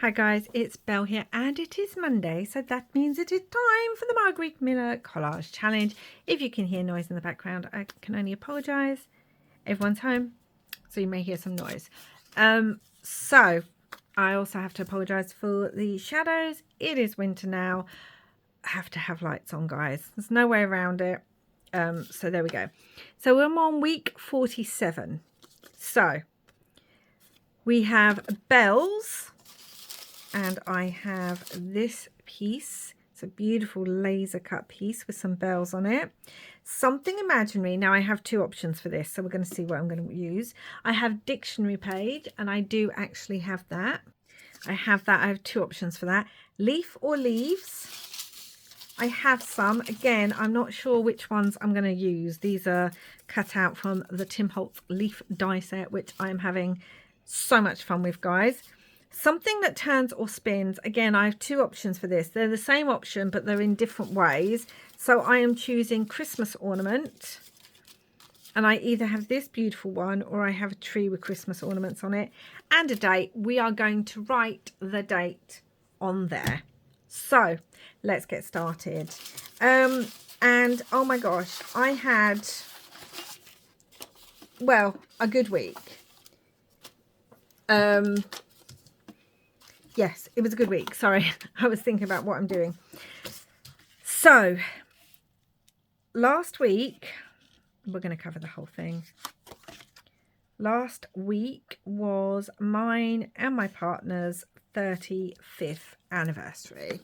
Hi guys, it's Belle here and it is Monday, so that means it is time for the Margarete Miller Collage Challenge. If you can hear noise in the background, I can only apologise. Everyone's home, so you may hear some noise. So I also have to apologise for the shadows. It is winter now. I have to have lights on, guys. There's no way around it. So there we go. So I'm on week 47. So we have bells. And I have this piece. It's a beautiful laser cut piece with some bells on it. Something imaginary. Now I have two options for this, so we're going to see what I'm going to use. I have dictionary page, and I do actually have that. I have two options for that. Leaf or leaves. I have some. Again, I'm not sure which ones I'm going to use. These are cut out from the Tim Holtz leaf die set, which I'm having so much fun with, guys. Something that turns or spins. Again, I have two options for this. They're the same option, but they're in different ways. So I am choosing Christmas ornament. And I either have this beautiful one or I have a tree with Christmas ornaments on it. And a date. We are going to write the date on there. So let's get started. And oh my gosh, I had, well, a good week. Yes, it was a good week. Sorry, I was thinking about what I'm doing. So, last week, we're going to cover the whole thing. Last week was mine and my partner's 35th anniversary.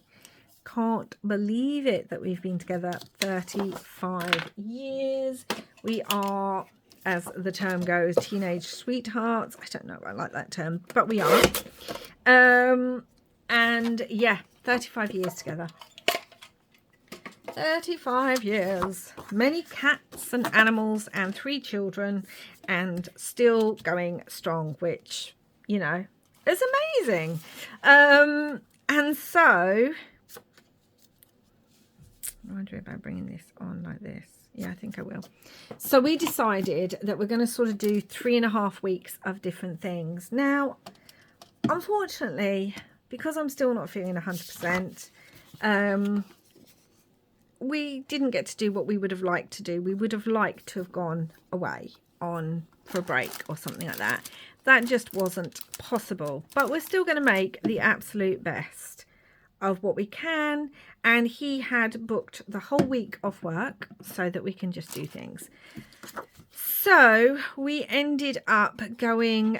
Can't believe it that we've been together 35 years. We are, as the term goes, teenage sweethearts. I don't know if I like that term, but we are. And yeah, 35 years together. 35 years. Many cats and animals and 3 children and still going strong, which, you know, is amazing. And so, I'm wondering about bringing this on like this. Yeah, I think I will. So we decided that we're going to sort of do 3.5 weeks of different things. Now, unfortunately, because I'm still not feeling 100%, we didn't get to do what we would have liked to do. We would have liked to have gone away for a break or something like that. That just wasn't possible. But we're still going to make the absolute best of what we can. And he had booked the whole week off work so that we can just do things. So we ended up going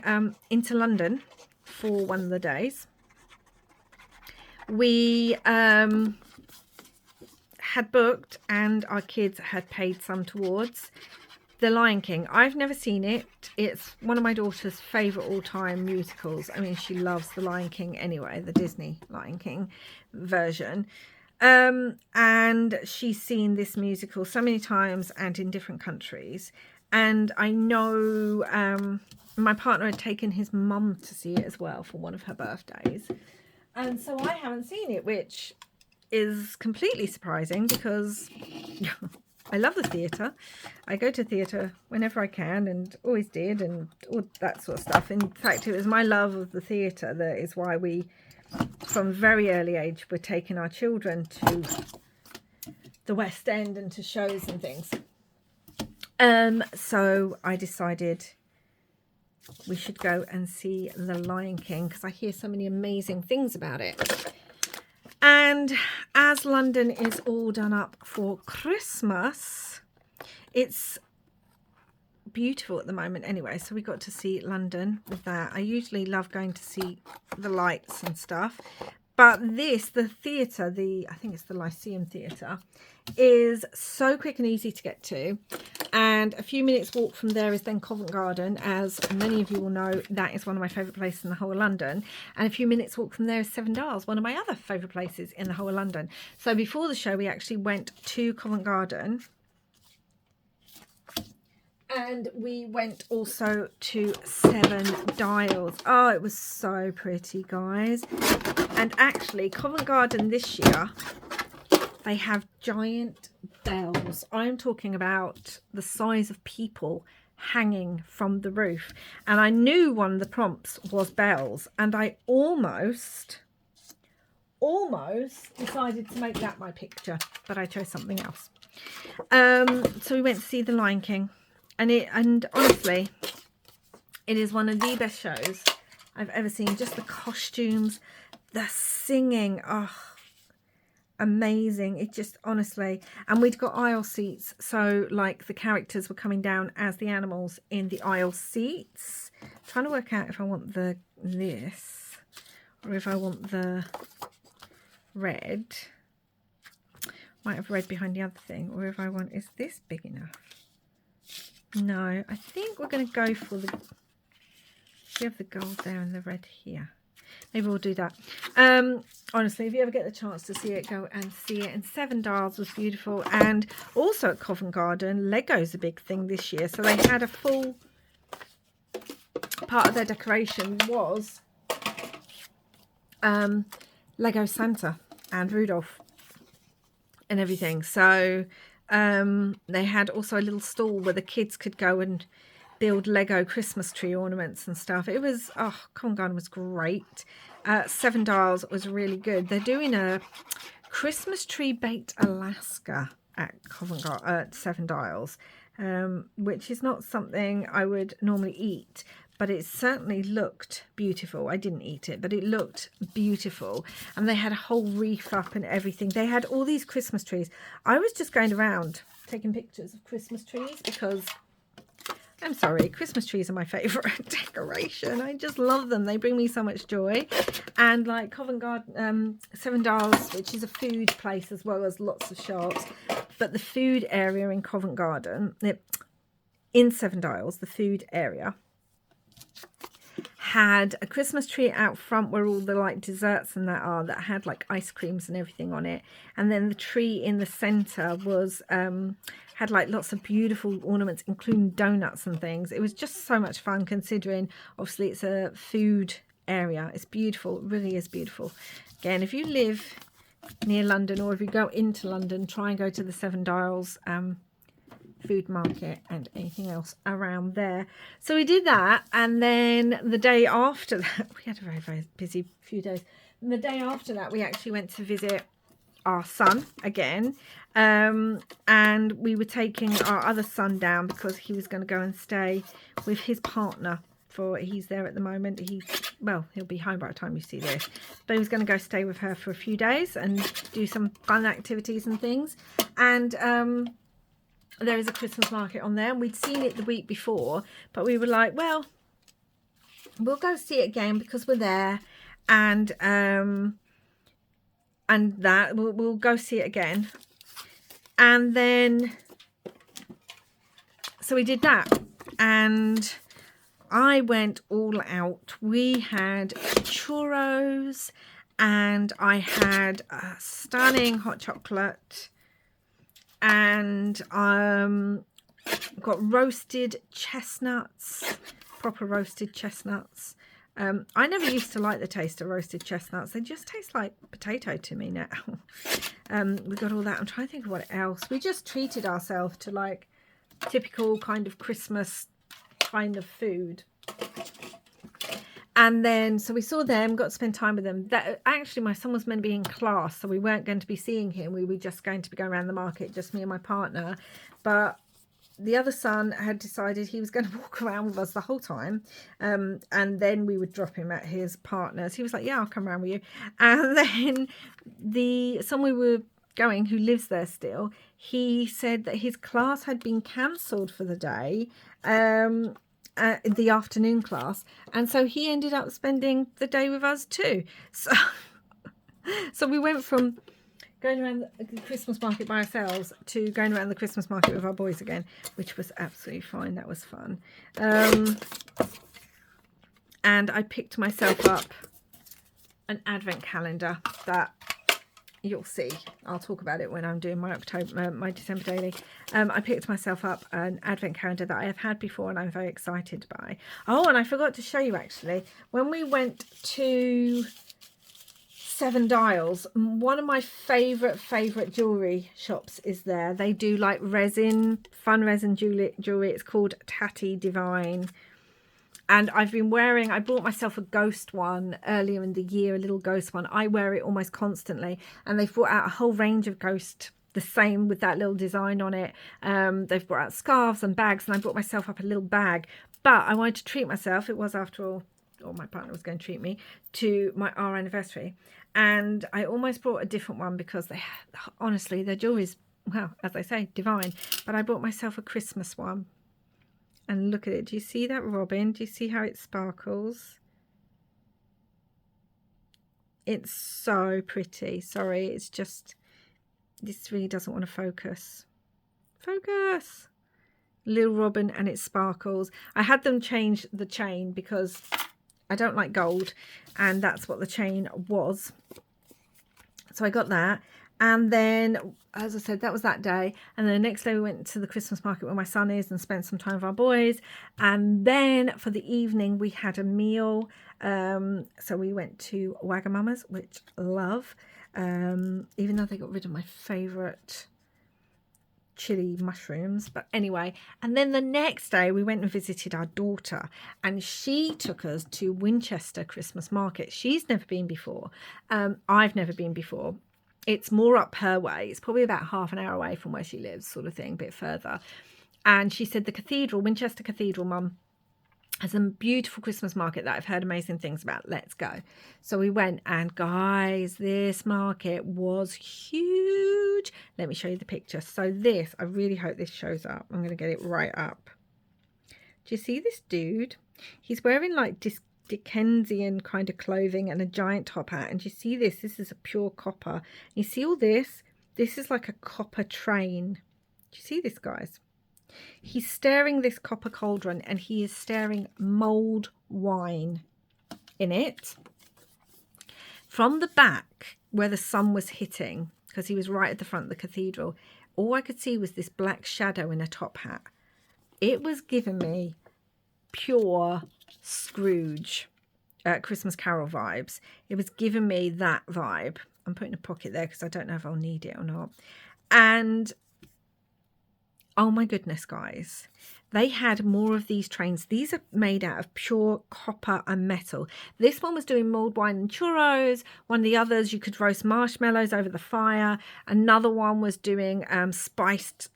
into London for one of the days. We had booked, and our kids had paid some towards The Lion King. I've never seen it. It's one of my daughter's favourite all-time musicals. I mean, she loves The Lion King anyway, the Disney Lion King version. And she's seen this musical so many times and in different countries. And I know my partner had taken his mum to see it as well for one of her birthdays. And so I haven't seen it, which is completely surprising because I love the theatre. I go to theatre whenever I can and always did and all that sort of stuff. In fact, it was my love of the theatre that is why we, from a very early age, were taking our children to the West End and to shows and things. So I decided we should go and see The Lion King because I hear so many amazing things about it. And as London is all done up for Christmas, it's beautiful at the moment anyway. So we got to see London with that. I usually love going to see the lights and stuff. But this, the theatre, I think it's the Lyceum Theatre, is so quick and easy to get to. And a few minutes walk from there is then Covent Garden. As many of you will know, that is one of my favourite places in the whole of London. And a few minutes walk from there is Seven Dials, one of my other favourite places in the whole of London. So before the show, we actually went to Covent Garden. And we went also to Seven Dials. Oh, it was so pretty, guys. And actually, Covent Garden this year, they have giant bells. I'm talking about the size of people hanging from the roof, and I knew one of the prompts was bells, and I almost decided to make that my picture, but I chose something else. So we went to see The Lion King, and honestly, it is one of the best shows I've ever seen. Just the costumes, the singing, oh, amazing. It just, honestly, and we'd got aisle seats, so like the characters were coming down as the animals in the aisle seats. I'm trying to work out if I want this or if I want the red. Might have red behind the other thing, or if I want, is this big enough? No, I think we're going to go for the, we have the gold there and the red here. Maybe we'll do that. Honestly, if you ever get the chance to see it, go and see it. And Seven Dials was beautiful. And also at Covent Garden, Lego's a big thing this year. So they had a full part of their decoration was Lego Santa and Rudolph and everything. So they had also a little stall where the kids could go and build Lego Christmas tree ornaments and stuff. It was, oh, Covent Garden was great. Seven Dials was really good. They're doing a Christmas tree baked Alaska at Covent Garden, at Seven Dials, which is not something I would normally eat, but it certainly looked beautiful. I didn't eat it, but it looked beautiful. And they had a whole wreath up and everything. They had all these Christmas trees. I was just going around taking pictures of Christmas trees because, I'm sorry, Christmas trees are my favourite decoration. I just love them. They bring me so much joy. And like Covent Garden, Seven Dials, which is a food place as well as lots of shops. But the food area in Covent Garden, in Seven Dials, the food area, had a Christmas tree out front where all the like desserts and that had like ice creams and everything on it. And then the tree in the centre was had like lots of beautiful ornaments, including donuts and things. It was just so much fun, considering obviously it's a food area. It's beautiful. It really is beautiful. Again, if you live near London, or if you go into London, try and go to the Seven Dials food market and anything else around there. So we did that, and then the day after that, we had a very, very busy few days. And the day after that, we actually went to visit our son again, and we were taking our other son down because he was going to go and stay with his partner. For he's there at the moment. He'll be home by the time you see this, but he was going to go stay with her for a few days and do some fun activities and things. And there is a Christmas market on there, and we'd seen it the week before, but we were like, well, we'll go see it again because we're there, and that we'll go see it again. And then so we did that, and I went all out. We had churros, and I had a stunning hot chocolate, and got roasted chestnuts, proper roasted chestnuts. I never used to like the taste of roasted chestnuts. They just taste like potato to me now. We got all that. I'm trying to think of what else. We just treated ourselves to like typical kind of Christmas kind of food. And then so we saw them, got to spend time with them. That actually, my son was meant to be in class, so we weren't going to be seeing him. We were just going to be going around the market, just me and my partner. But the other son had decided he was going to walk around with us the whole time, and then we would drop him at his partner's. He was like, yeah, I'll come around with you. And then someone we were going who lives there still, he said that his class had been cancelled for the day, the afternoon class, and so he ended up spending the day with us too. So we went from going around the Christmas market by ourselves to going around the Christmas market with our boys again, which was absolutely fine. That was fun. And I picked myself up an advent calendar that you'll see. I'll talk about it when I'm doing my my December daily. I picked myself up an advent calendar that I have had before, and I'm very excited by. Oh, and I forgot to show you actually, when we went to Seven Dials. One of my favorite jewelry shops is there. They do like fun resin jewelry. It's called Tatty Divine. And I've been wearing, I bought myself a ghost one earlier in the year, a little ghost one. I wear it almost constantly. And they've brought out a whole range of ghost, the same with that little design on it. They've brought out scarves and bags, and I bought myself up a little bag. But I wanted to treat myself. It was, after all, or my partner was going to treat me, to our anniversary. And I almost brought a different one because they, honestly, their jewelry's, well, as I say, divine. But I bought myself a Christmas one. And look at it. Do you see that robin? Do you see how it sparkles? It's so pretty. Sorry, it's just, this really doesn't want to focus. Focus! Little robin, and it sparkles. I had them change the chain because I don't like gold, and that's what the chain was. So I got that. And then, as I said, that was that day. And then the next day we went to the Christmas market where my son is and spent some time with our boys. And then for the evening we had a meal. So we went to Wagamama's, which I love. Even though they got rid of my favourite chili mushrooms. But anyway, and then the next day we went and visited our daughter. And she took us to Winchester Christmas Market. She's never been before. I've never been before. It's more up her way. It's probably about half an hour away from where she lives, sort of thing, a bit further. And she said the cathedral, Winchester Cathedral, Mum, has a beautiful Christmas market that I've heard amazing things about. Let's go. So we went, and guys, this market was huge. Let me show you the picture. So this, I really hope this shows up. I'm going to get it right up. Do you see this dude? He's wearing like Dickensian kind of clothing and a giant top hat, and you see this is a pure copper. You see all this is like a copper train. Do you see this, guys? He's stirring this copper cauldron, and he is stirring mulled wine in it. From the back where the sun was hitting, because he was right at the front of the cathedral, all I could see was this black shadow in a top hat. It was giving me pure Scrooge Christmas Carol vibes. It was giving me that vibe. I'm putting a pocket there because I don't know if I'll need it or not. And oh my goodness, guys, they had more of these trains. These are made out of pure copper and metal. This one was doing mulled wine and churros. One of the others, you could roast marshmallows over the fire. Another one was doing spiced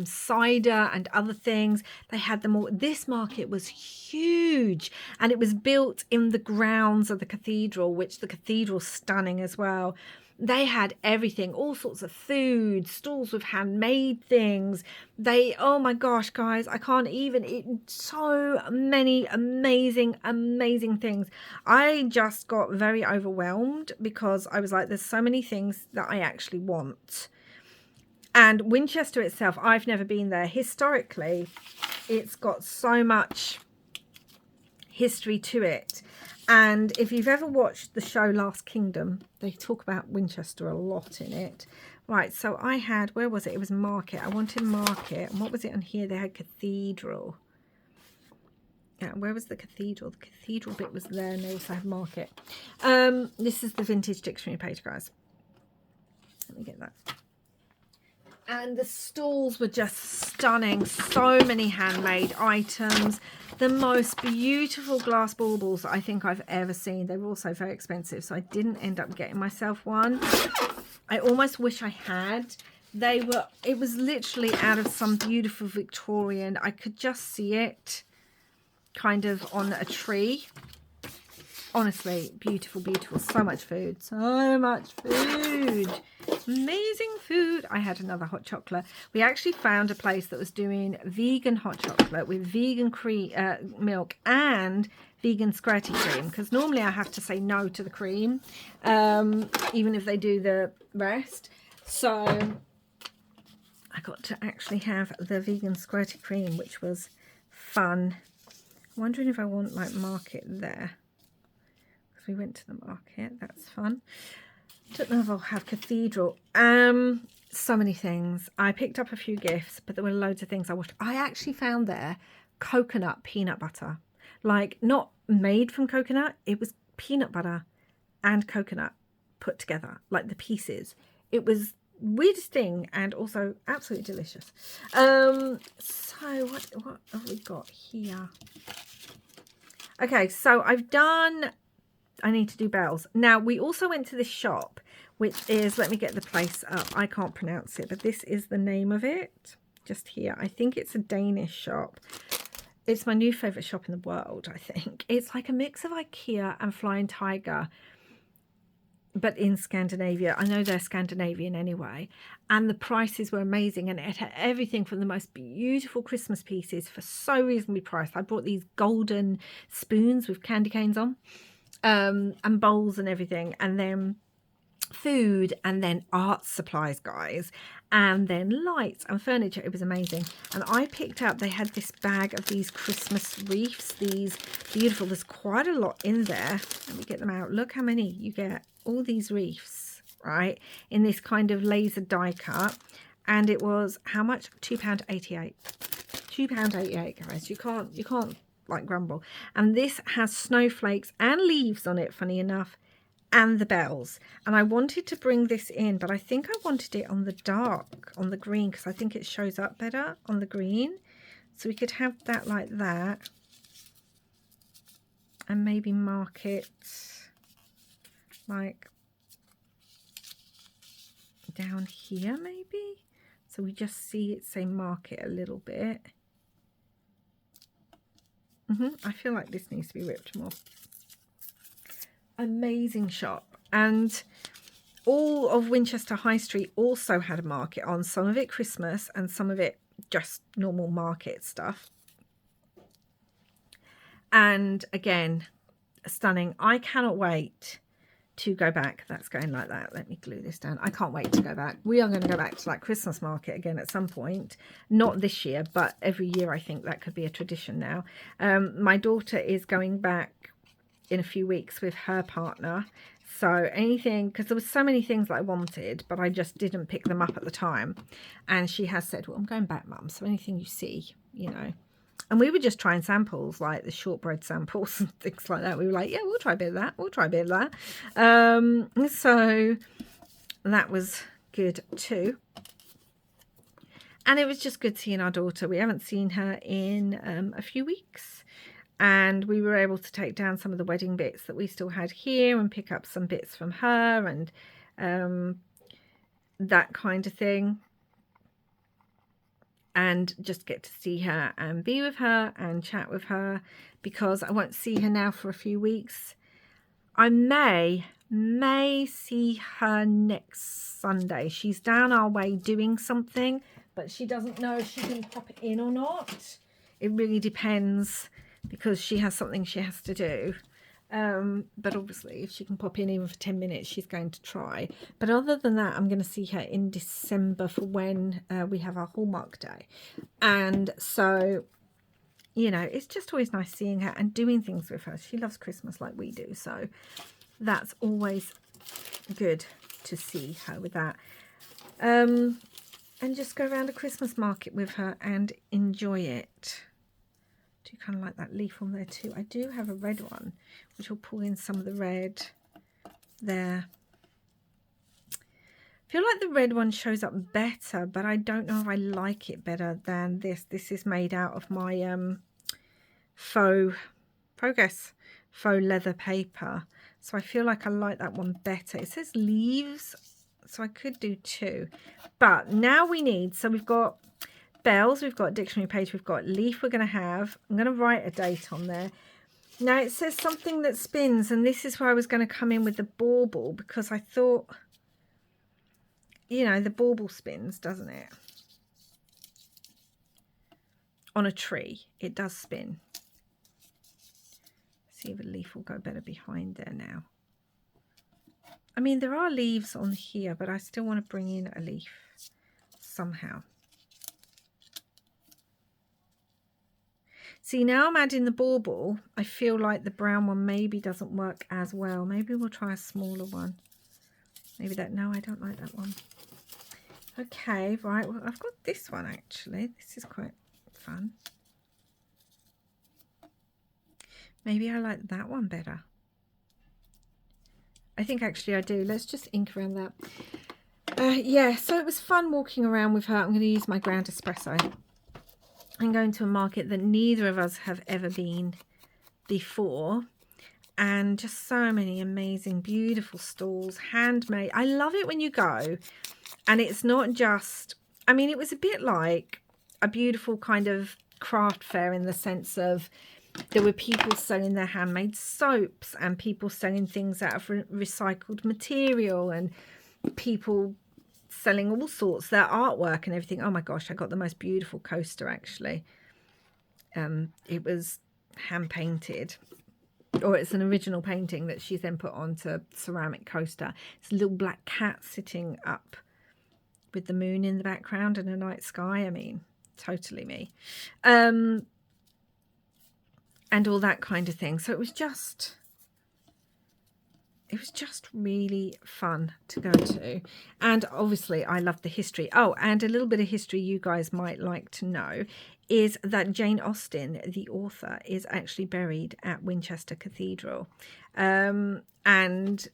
cider and other things. They had them all. This market was huge, and it was built in the grounds of the cathedral, which the cathedral's stunning as well. They had everything, all sorts of food, stalls with handmade things. Oh my gosh, guys, I can't even eat so many amazing things. I just got very overwhelmed because I was like, there's so many things that I actually want. And Winchester itself, I've never been there. Historically, it's got so much history to it. And if you've ever watched the show Last Kingdom, they talk about Winchester a lot in it. Right, so I had, where was it? It was Market. I wanted Market. And what was it on here? They had Cathedral. Yeah, where was the Cathedral? The Cathedral bit was there, and they also had Market. This is the Vintage Dictionary page, guys. Let me get that. And the stalls were just stunning. So many handmade items. The most beautiful glass baubles I think I've ever seen. They were also very expensive, so I didn't end up getting myself one. I almost wish I had. It was literally out of some beautiful Victorian. I could just see it kind of on a tree. Honestly, beautiful, beautiful. So much food. So much food. Amazing food. I had another hot chocolate. We actually found a place that was doing vegan hot chocolate with vegan milk and vegan squirty cream, because normally I have to say no to the cream, even if they do the rest. So I got to actually have the vegan squirty cream, which was fun. I'm wondering if I want like Market there. We went to the market. That's fun. Don't know if I'll have Cathedral. So many things. I picked up a few gifts, but there were loads of things I watched. I actually found there coconut peanut butter. Like, not made from coconut. It was peanut butter and coconut put together, like the pieces. It was weirdest thing and also absolutely delicious. So what have we got here? Okay, so I need to do bells. Now, we also went to this shop, which is, let me get the place up. I can't pronounce it, but this is the name of it. Just here. I think it's a Danish shop. It's my new favourite shop in the world, I think. It's like a mix of IKEA and Flying Tiger, but in Scandinavia. I know they're Scandinavian anyway. And the prices were amazing. And it had everything from the most beautiful Christmas pieces for so reasonably priced. I bought these golden spoons with candy canes on, and bowls and everything. And then food, and then art supplies, guys, and then lights and furniture. It was amazing. And I picked up, they had this bag of these Christmas wreaths, these beautiful, there's quite a lot in there. Let me get them out. Look how many you get, all these wreaths, right, in this kind of laser die cut. And it was how much? £2.88. £2.88, guys. You can't like grumble. And this has snowflakes and leaves on it, funny enough, and the bells. And I wanted to bring this in, but I think I wanted it on the dark, on the green, because I think it shows up better on the green. So we could have that like that, and maybe mark it like down here maybe, so we just see it say mark it a little bit. I feel like this needs to be ripped more. Amazing shop. And all of Winchester High Street also had a market on, some of it Christmas and some of it just normal market stuff. And again, stunning. I cannot wait to go back. That's going like that. Let me glue this down. I can't wait to go back. We are going to go back to like Christmas market again at some point. Not this year, but every year I think that could be a tradition now. My daughter is going back in a few weeks with her partner. So anything, because there was so many things that I wanted, but I just didn't pick them up at the time. And she has said, well, I'm going back, Mum. So anything you see, you know. And we were just trying samples, like the shortbread samples and things like that. We were like, yeah, we'll try a bit of that. We'll try a bit of that. So that was good too. And it was just good seeing our daughter. We haven't seen her in a few weeks. And we were able to take down some of the wedding bits that we still had here and pick up some bits from her and that kind of thing. And just get to see her and be with her and chat with her, because I won't see her now for a few weeks. I may see her next Sunday. She's down our way doing something, but she doesn't know if she can pop in or not. It really depends, because she has something she has to do. But obviously if she can pop in even for 10 minutes, she's going to try. But other than that, I'm going to see her in December for when we have our Hallmark Day. And so, you know, it's just always nice seeing her and doing things with her. She loves Christmas like we do. So that's always good to see her with that. And just go around a Christmas market with her and enjoy it. Do kind of like that leaf on there too. I do have a red one, which will pull in some of the red there. I feel like the red one shows up better, but I don't know if I like it better than this. This is made out of my faux leather paper. So I feel like I like that one better. It says leaves, so I could do two. But now we need, so we've got bells, we've got dictionary page, we've got leaf we're going to have. I'm going to write a date on there. Now it says something that spins, and this is where I was going to come in with the bauble, because I thought, you know, the bauble spins, doesn't it? On a tree, it does spin. See if the leaf will go better behind there now. I mean, there are leaves on here, but I still want to bring in a leaf somehow. See, now I'm adding the bauble. I feel like the brown one maybe doesn't work as well. Maybe we'll try a smaller one. Maybe that, no, I don't like that one. Okay, right, well, I've got this one actually. This is quite fun. Maybe I like that one better. I think actually I do. Let's just ink around that. Yeah, so it was fun walking around with her. I'm going to use my ground espresso. I'm going to a market that neither of us have ever been before. And just so many amazing, beautiful stalls, handmade. I love it when you go and it's not just, I mean, it was a bit like a beautiful kind of craft fair in the sense of there were people selling their handmade soaps and people selling things out of recycled material and people selling all sorts, their artwork and everything. Oh my gosh, I got the most beautiful coaster actually. It was hand painted, or it's an original painting that she's then put onto ceramic coaster. It's a little black cat sitting up with the moon in the background and a night sky. I mean, totally me. And all that kind of thing. So it was just really fun to go to. And obviously I love the history. Oh, and a little bit of history you guys might like to know is that Jane Austen, the author, is actually buried at Winchester Cathedral. And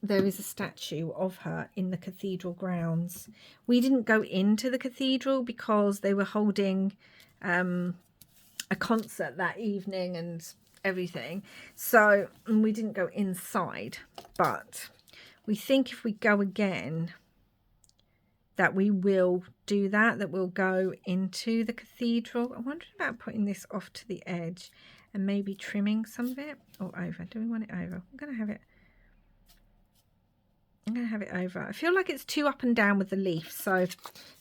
there is a statue of her in the cathedral grounds. We didn't go into the cathedral because they were holding a concert that evening and everything, so we didn't go inside, but we think if we go again that we will do that we'll go into the cathedral. I wonder about putting this off to the edge and maybe trimming some of it, or over. Do we want it over? I'm gonna have it over. I feel like it's too up and down with the leaf, so I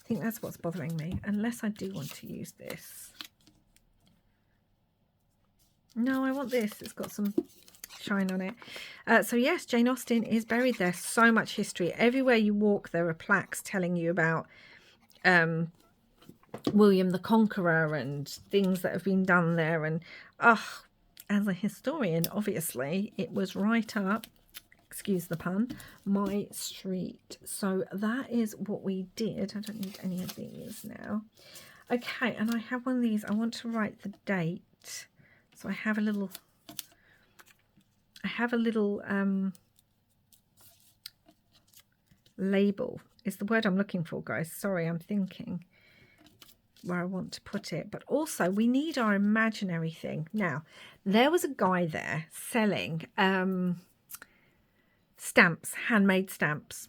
think that's what's bothering me, unless I do want to use this. No, I want this. It's got some shine on it. So yes, Jane Austen is buried there. So much history. Everywhere you walk, there are plaques telling you about William the Conqueror and things that have been done there. And as a historian, obviously, it was right up, excuse the pun, my street. So that is what we did. I don't need any of these now. Okay, and I have one of these. I want to write the date. So I have a little label is the word I'm looking for, guys. Sorry, I'm thinking where I want to put it. But also we need our imaginary thing. Now, there was a guy there selling stamps, handmade stamps.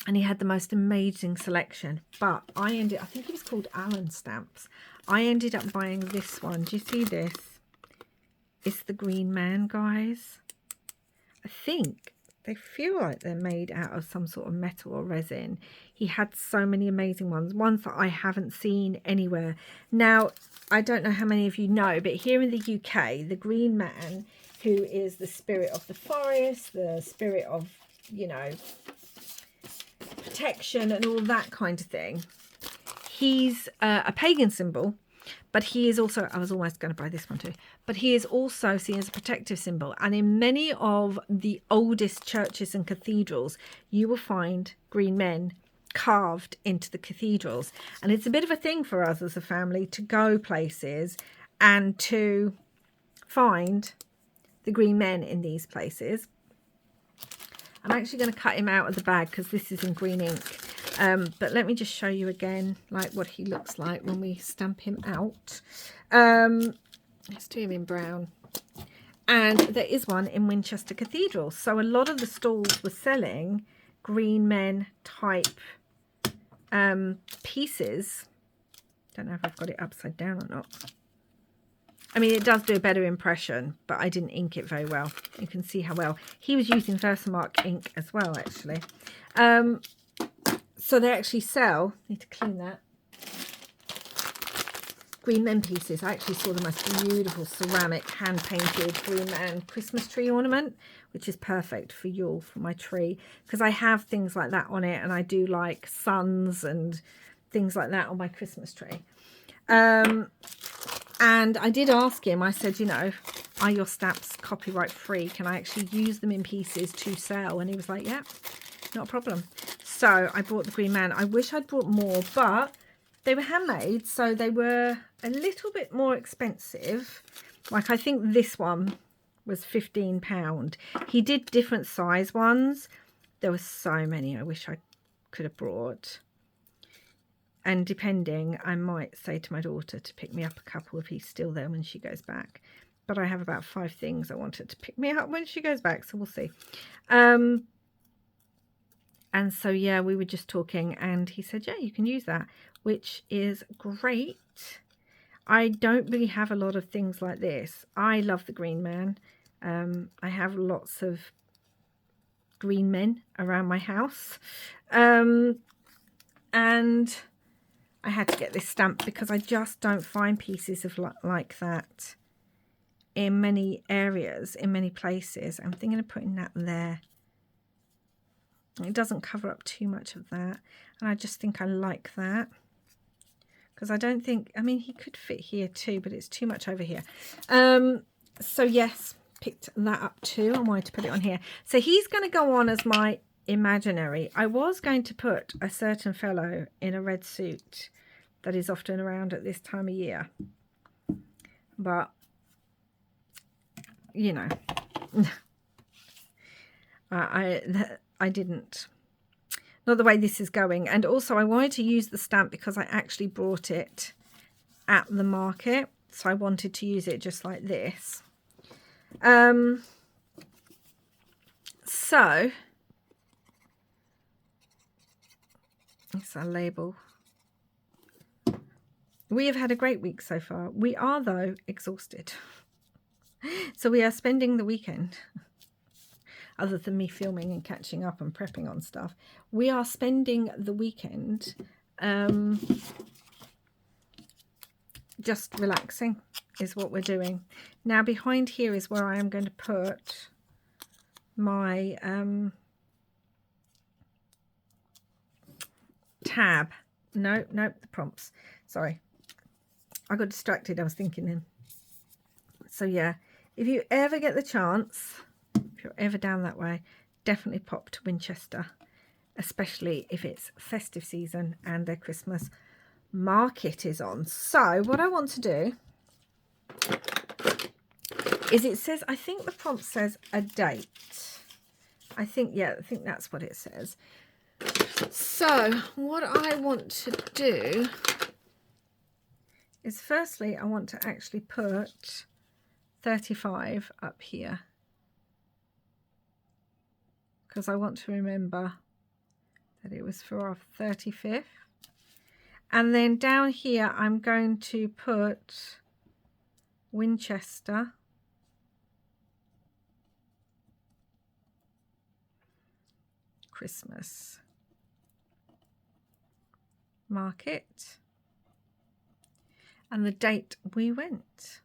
And he had the most amazing selection. But I think it was called Allen Stamps. I ended up buying this one. Do you see this? It's the Green Man, guys. I think they feel like they're made out of some sort of metal or resin. He had so many amazing ones that I haven't seen anywhere. Now, I don't know how many of you know, but here in the UK, the Green Man, who is the spirit of the forest, the spirit of, you know, protection and all that kind of thing, he's a pagan symbol. But he is also, I was almost going to buy this one too, but he is also seen as a protective symbol. And in many of the oldest churches and cathedrals, you will find green men carved into the cathedrals. And it's a bit of a thing for us as a family to go places and to find the green men in these places. I'm actually going to cut him out of the bag because this is in green ink. But let me just show you again, like what he looks like when we stamp him out. Let's do him in brown. And there is one in Winchester Cathedral. So a lot of the stalls were selling green men type pieces. Don't know if I've got it upside down or not. I mean, it does do a better impression, but I didn't ink it very well. You can see how well. He was using Versamark ink as well, actually. So they actually sell, need to clean that, green men pieces. I actually saw the most beautiful ceramic hand-painted green man Christmas tree ornament, which is perfect for Yule, for my tree, because I have things like that on it, and I do like suns and things like that on my Christmas tree. And I did ask him, I said, you know, are your stamps copyright free? Can I actually use them in pieces to sell? And he was like, yeah, not a problem. So I bought the green man. I wish I'd bought more, but they were handmade, so they were a little bit more expensive. Like, I think this one was £15. He did different size ones. There were so many I wish I could have brought. And depending, I might say to my daughter to pick me up a couple if he's still there when she goes back. But I have about 5 things I want her to pick me up when she goes back, so we'll see. And so, yeah, we were just talking, and he said, yeah, you can use that, which is great. I don't really have a lot of things like this. I love the Green Man. I have lots of green men around my house. And I had to get this stamp because I just don't find pieces of like that in many areas, in many places. I'm thinking of putting that there. It doesn't cover up too much of that. And I just think I like that. Because I don't think, I mean, he could fit here too, but it's too much over here. So yes, picked that up too. I wanted to put it on here. So he's going to go on as my imaginary. I was going to put a certain fellow in a red suit that is often around at this time of year. But, you know, I didn't. Not the way this is going. And also I wanted to use the stamp because I actually brought it at the market. So I wanted to use it just like this. So it's a label. We have had a great week so far. We are, though, exhausted. So we are spending the weekend, other than me filming and catching up and prepping on stuff, we are spending the weekend just relaxing is what we're doing. Now behind here is where I am going to put my tab. No, the prompts. Sorry. I got distracted. I was thinking then. So yeah, if you ever get the chance, if you're ever down that way, definitely pop to Winchester, especially if it's festive season and their Christmas market is on. So what I want to do is, it says, I think the prompt says a date. I think that's what it says. So what I want to do is, firstly, I want to actually put 35 up here, because I want to remember that it was for our 35th. And then down here, I'm going to put Winchester. Christmas market. And the date we went.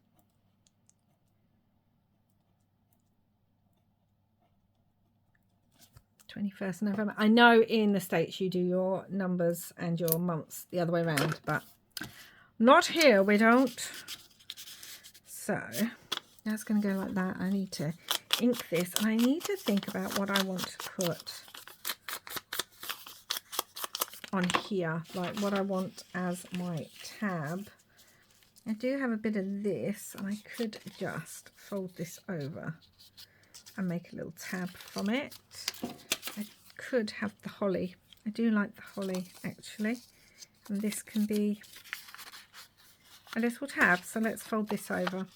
21st November. I know in the States you do your numbers and your months the other way around, but not here, we don't. So that's going to go like that. I need to ink this, and I need to think about what I want to put on here, like what I want as my tab. I do have a bit of this, and I could just fold this over and make a little tab from it. I could have the holly. I do like the holly, actually. And this can be a little tab, so let's fold this over.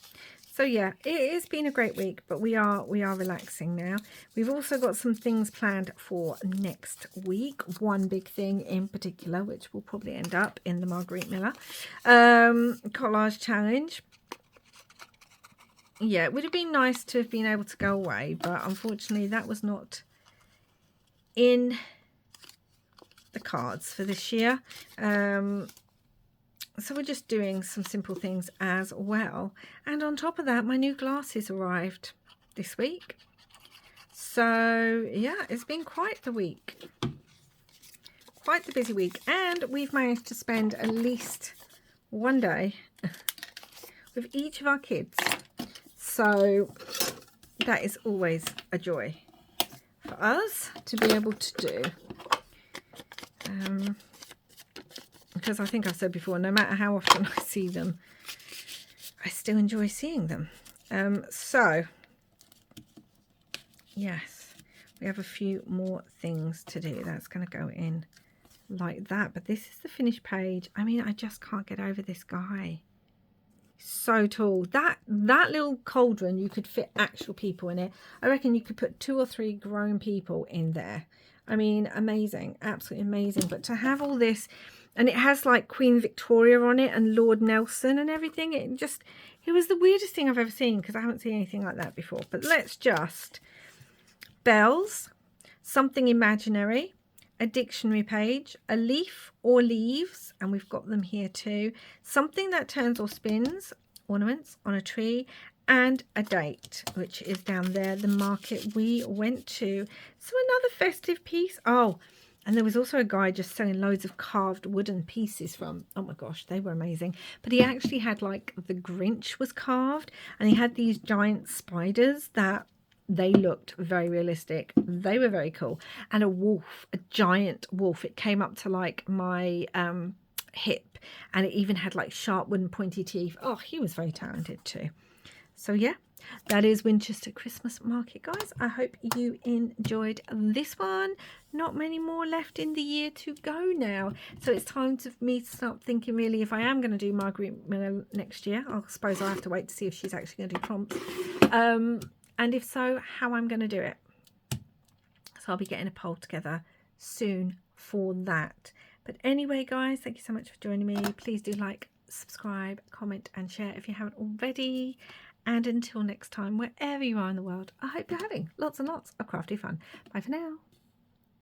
So yeah, it has been a great week, but we are relaxing now. We've also got some things planned for next week. One big thing in particular, which will probably end up in the Margarete Miller collage challenge. Yeah, it would have been nice to have been able to go away, but unfortunately that was not in the cards for this year. So we're just doing some simple things as well. And on top of that, my new glasses arrived this week. So yeah, it's been quite the week. Quite the busy week. And we've managed to spend at least one day with each of our kids. So that is always a joy for us to be able to do. Because I think I've said before, no matter how often I see them, I still enjoy seeing them. So yes, we have a few more things to do. That's going to go in like that, but this is the finished page. I mean, I just can't get over this guy. So tall. That little cauldron, you could fit actual people in it. I reckon you could put 2 or 3 grown people in there. I mean, amazing, absolutely amazing. But to have all this, and it has like Queen Victoria on it and Lord Nelson and everything, it was the weirdest thing I've ever seen, because I haven't seen anything like that before. But let's just, bells, something imaginary, a dictionary page, a leaf or leaves, and we've got them here too, something that turns or spins, ornaments on a tree, and a date, which is down there, the market we went to. So another festive piece. Oh, and there was also a guy just selling loads of carved wooden pieces from, oh my gosh, they were amazing. But he actually had, like, the Grinch was carved, and he had these giant spiders that they looked very realistic. They were very cool. And a wolf, a giant wolf. It came up to like my hip, and it even had like sharp wooden pointy teeth. Oh, he was very talented too. So yeah, that is Winchester Christmas Market, guys. I hope you enjoyed this one. Not many more left in the year to go now. So it's time for me to start thinking, really, if I am going to do Margarete Miller next year. I suppose I'll have to wait to see if she's actually going to do prompts. And if so, how I'm going to do it. So I'll be getting a poll together soon for that. But anyway, guys, thank you so much for joining me. Please do like, subscribe, comment and share if you haven't already. And until next time, wherever you are in the world, I hope you're having lots and lots of crafty fun. Bye for now.